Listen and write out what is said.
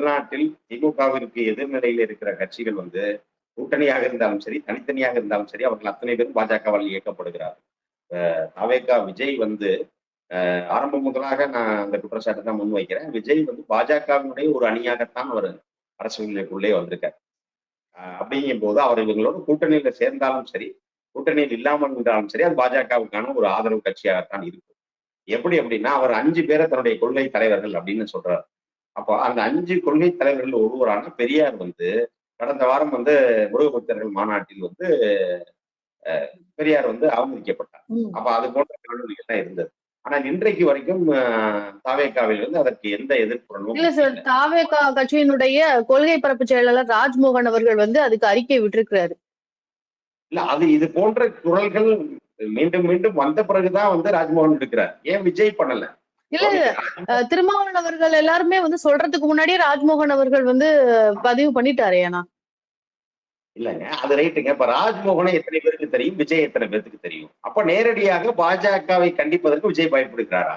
தமிழ்நாட்டில் திமுகவிற்கு எதிர்நிலையில் இருக்கிற கட்சிகள் வந்து கூட்டணியாக இருந்தாலும் சரி, தனித்தனியாக இருந்தாலும் சரி, அவர்கள் அத்தனை பேரும் பாஜகவால் இயக்கப்படுகிறார். தாவேகா விஜய் வந்து ஆரம்பம் முதலாக நான் அந்த குற்றச்சாட்டை தான் முன்வைக்கிறேன். விஜய் வந்து பாஜகவினுடைய ஒரு அணியாகத்தான் அவர் அரசியலுக்குள்ளே வந்திருக்கார். அப்படிங்கும் போது அவர் இவங்களோட கூட்டணியில சேர்ந்தாலும் சரி, கூட்டணியில் இல்லாமல் இருந்தாலும் சரி, அது பாஜகவுக்கான ஒரு ஆதரவு கட்சியாகத்தான் இருக்கும். எப்படி அப்படின்னா, அவர் 5 பேரை தன்னுடைய கொள்கை தலைவர்கள் அப்படின்னு சொல்றார். அப்போ அந்த 5 கொள்கை தலைவர்கள் ஒருவரான பெரியார் வந்து கடந்த வாரம் வந்து முருகபக்தர்கள் மாநாட்டில் வந்து பெரியார் வந்து அவமதிக்கப்பட்டார். அப்ப அது போன்ற காணொலிகள் தான் இருந்தது. ஆனால் இன்றைக்கு வரைக்கும் தாவேகாவில் வந்து அதற்கு எந்த எதிர்ப்புறனும் இல்ல சார், தாவேகா கட்சியினுடைய கொள்கை பரப்பு செயலாளர் ராஜ்மோகன் அவர்கள் வந்து அதுக்கு அறிக்கை விட்டிருக்கிறாரு. இல்ல அது இது போன்ற குரல்கள் மீண்டும் மீண்டும் வந்த பிறகுதான் வந்து ராஜ்மோகன் எடுக்கிறார். ஏன் விஜய் பண்ணல? இல்ல திருமாவளவன் அவர்கள் எல்லாருமே வந்து சொல்றதுக்கு முன்னாடியே ராஜ்மோகன் அவர்கள் வந்து பதிவு பண்ணிட்டாரு. ஏன்னா இல்லங்க, அது ரைட்டுங்க. இப்ப ராஜ்மோகனை எத்தனை பேருக்கு தெரியும், விஜய் எத்தனை பேருக்கு தெரியும்? அப்ப நேரடியாக பாஜகவை கண்டிப்பதற்கு விஜய் பயப்படுகிறாரா?